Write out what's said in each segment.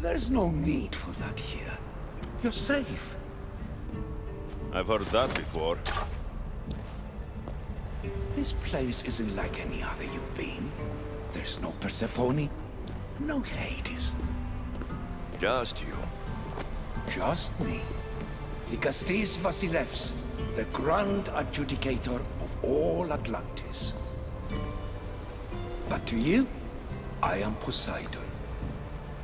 There's no need for that here. You're safe. I've heard that before. This place isn't like any other you've been. There's no Persephone, no Hades. Just you. Just me. Leonidas Vasilevs, the grand adjudicator of all Atlantis. But to you, I am Poseidon.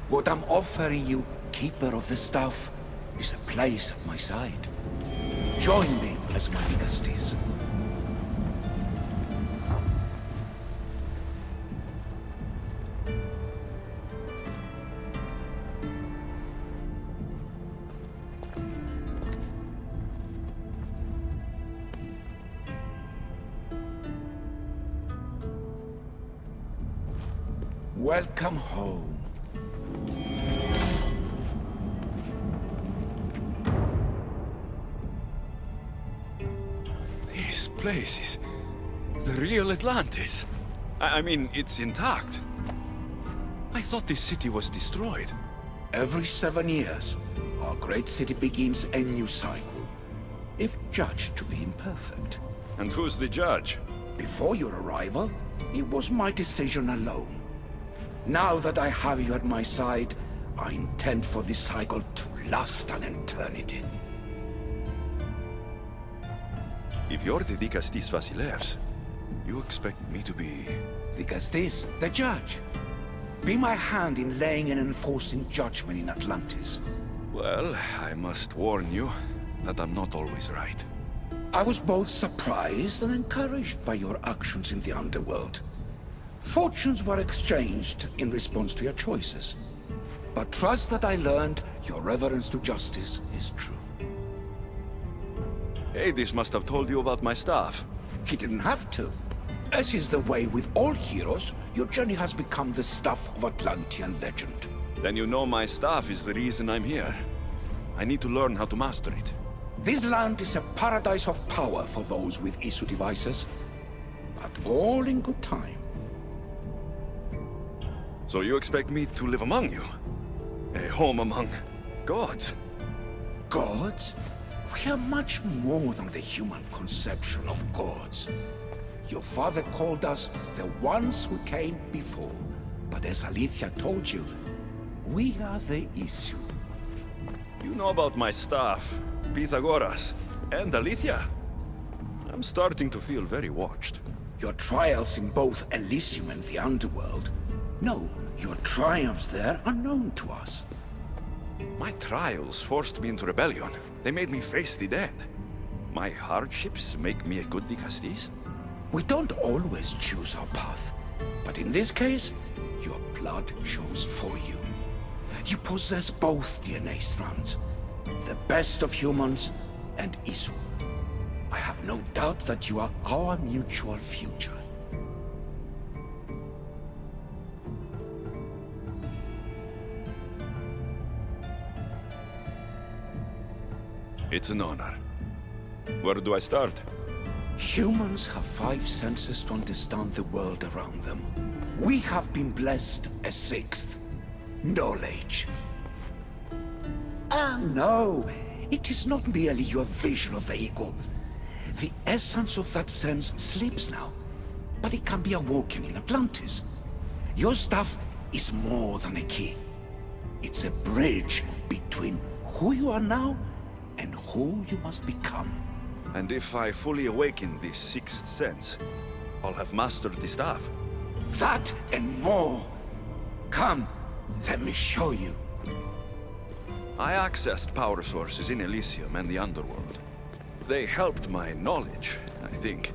What I'm offering you, Keeper of the Staff, is a place at my side. Join me as my Leonidas. Welcome home. This place is the real Atlantis. I mean, it's intact. I thought this city was destroyed. Every 7 years, our great city begins a new cycle, if judged to be imperfect. And who's the judge? Before your arrival, it was my decision alone. Now that I have you at my side, I intend for this cycle to last an eternity. If you're the Leonidas Vasilevs, you expect me to be... Leonidas, the judge. Be my hand in laying and enforcing judgment in Atlantis. Well, I must warn you that I'm not always right. I was both surprised and encouraged by your actions in the underworld. Fortunes were exchanged in response to your choices. But trust that I learned your reverence to justice is true. Hades must have told you about my staff. He didn't have to. As is the way with all heroes, your journey has become the stuff of Atlantean legend. Then you know my staff is the reason I'm here. I need to learn how to master it. This land is a paradise of power for those with issue devices. But all in good time. So you expect me to live among you? A home among gods? Gods? We are much more than the human conception of gods. Your father called us the ones who came before. But as Alethea told you, we are the issue. You know about my staff, Pythagoras, and Alethea. I'm starting to feel very watched. Your trials in both Elysium and the underworld. No, your triumphs there are known to us. My trials forced me into rebellion. They made me face the dead. My hardships make me a good Leonidas. We don't always choose our path. But in this case, your blood shows for you. You possess both DNA strands. The best of humans and Isu. I have no doubt that you are our mutual future. It's an honor. Where do I start? Humans have 5 senses to understand the world around them. We have been blessed a 6th. Knowledge. Ah, no. It is not merely your vision of the ego. The essence of that sense sleeps now. But it can be awoken in Atlantis. Your stuff is more than a key. It's a bridge between who you are now and who you must become. And if I fully awaken this 6th sense, I'll have mastered the staff. That and more. Come, let me show you. I accessed power sources in Elysium and the underworld. They helped my knowledge, I think.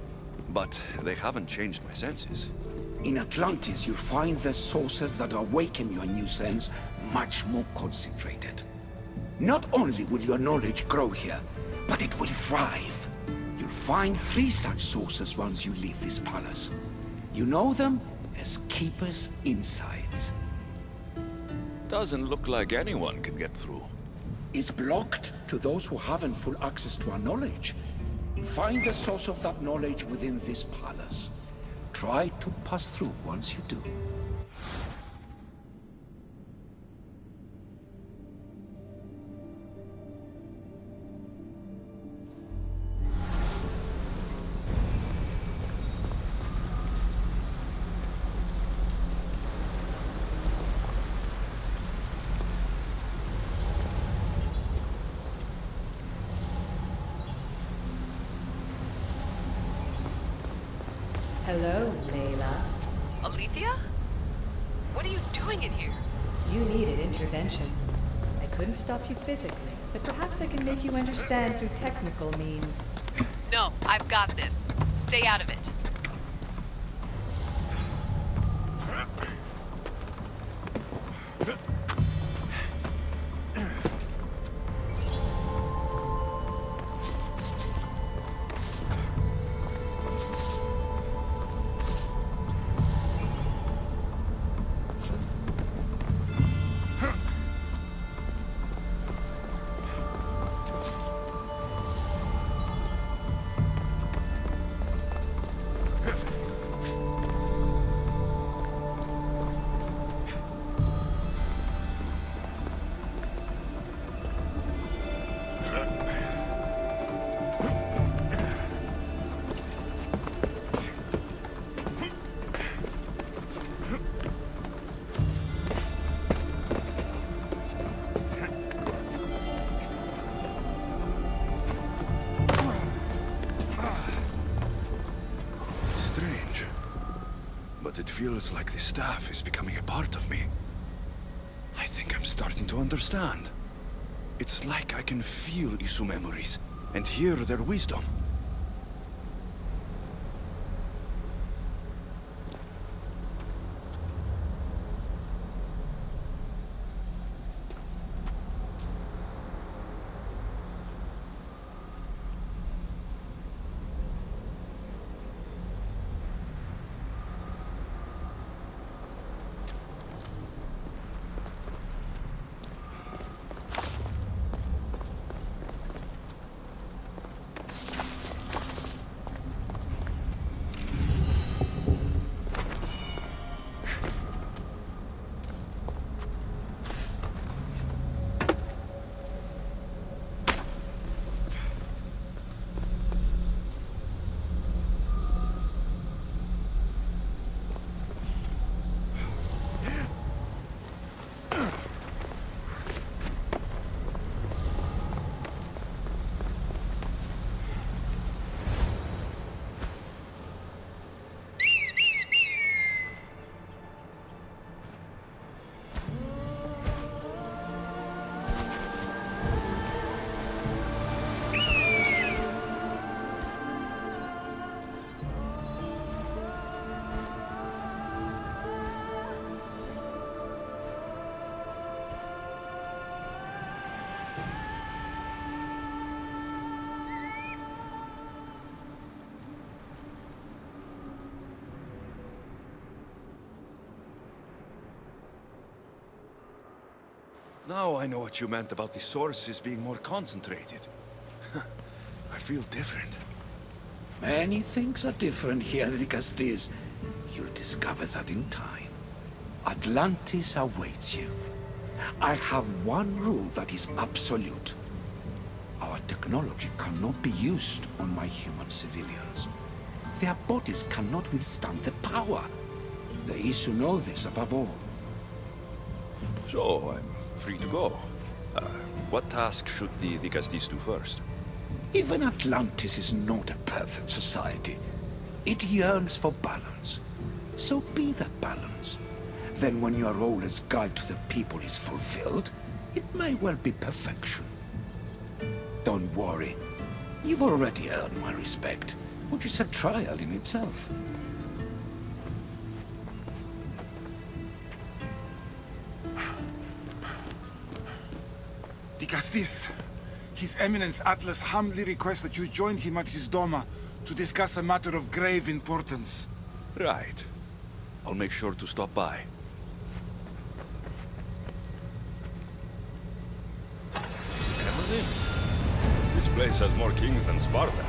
But they haven't changed my senses. In Atlantis, you'll find the sources that awaken your new sense much more concentrated. Not only will your knowledge grow here, but it will thrive. You'll find 3 such sources once you leave this palace. You know them as Keeper's Insights. Doesn't look like anyone can get through. It's blocked to those who haven't full access to our knowledge. Find the source of that knowledge within this palace. Try to pass through once you do. Hello, Layla. Alethea? What are you doing in here? You needed intervention. I couldn't stop you physically, but perhaps I can make you understand through technical means. No, I've got this. Stay out of it. But it feels like the staff is becoming a part of me. I think I'm starting to understand. It's like I can feel Isu memories and hear their wisdom. Now I know what you meant about the sources being more concentrated. I feel different. Many things are different here, Alexios. You'll discover that in time. Atlantis awaits you. I have one rule that is absolute. Our technology cannot be used on my human civilians. Their bodies cannot withstand the power. The Isu know this above all. So, I'm free to go. What task should the Castis do first? Even Atlantis is not a perfect society. It yearns for balance. So be that balance. Then when your role as guide to the people is fulfilled, it may well be perfection. Don't worry. You've already earned my respect, which is a trial in itself. Castis, His Eminence Atlas humbly requests that you join him at his Doma to discuss a matter of grave importance. Right. I'll make sure to stop by. His Eminence? This place has more kings than Sparta.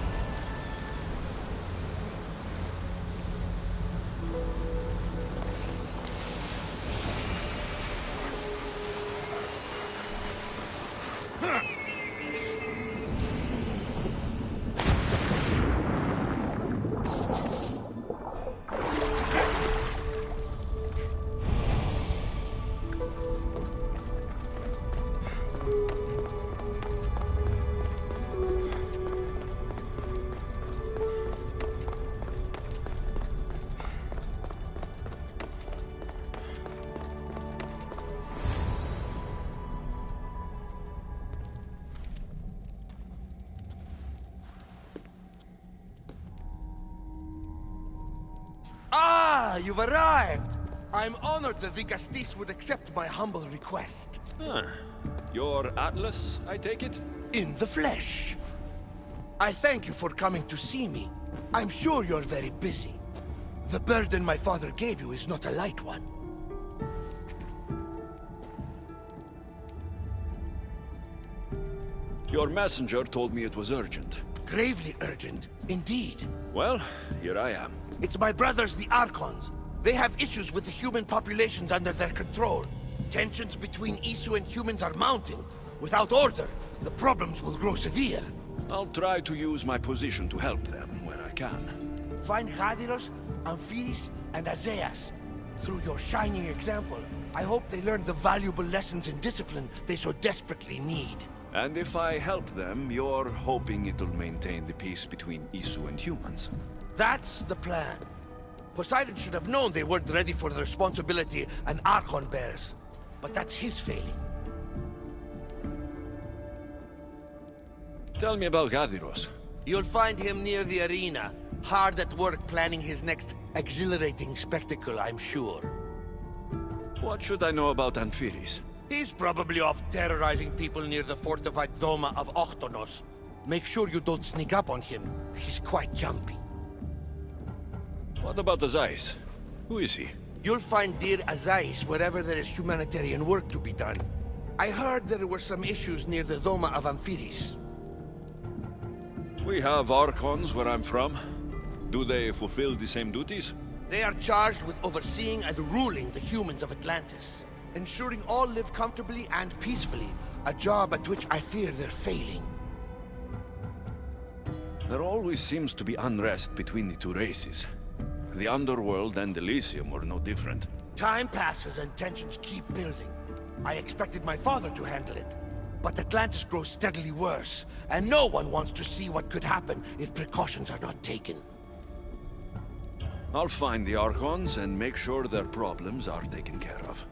you've arrived! I'm honored the Vigastis would accept my humble request. You're Atlas, I take it? In the flesh. I thank you for coming to see me. I'm sure you're very busy. The burden my father gave you is not a light one. Your messenger told me it was urgent. Gravely urgent, indeed. Well, here I am. It's my brothers, the Archons. They have issues with the human populations under their control. Tensions between Isu and humans are mounting. Without order, the problems will grow severe. I'll try to use my position to help them where I can. Find Hadiros, Amphiris, and Azeas. Through your shining example, I hope they learn the valuable lessons in discipline they so desperately need. And if I help them, you're hoping it'll maintain the peace between Isu and humans. That's the plan. Poseidon should have known they weren't ready for the responsibility an Archon bears. But that's his failing. Tell me about Gadiros. You'll find him near the arena, hard at work planning his next exhilarating spectacle, I'm sure. What should I know about Amphiris? He's probably off terrorizing people near the fortified Doma of Ochtonos. Make sure you don't sneak up on him. He's quite jumpy. What about Azais? Who is he? You'll find dear Azais wherever there is humanitarian work to be done. I heard there were some issues near the Doma of Amphiris. We have Archons where I'm from. Do they fulfill the same duties? They are charged with overseeing and ruling the humans of Atlantis, ensuring all live comfortably and peacefully, a job at which I fear they're failing. There always seems to be unrest between the two races. The Underworld and Elysium were no different. Time passes and tensions keep building. I expected my father to handle it, but Atlantis grows steadily worse, and no one wants to see what could happen if precautions are not taken. I'll find the Archons and make sure their problems are taken care of.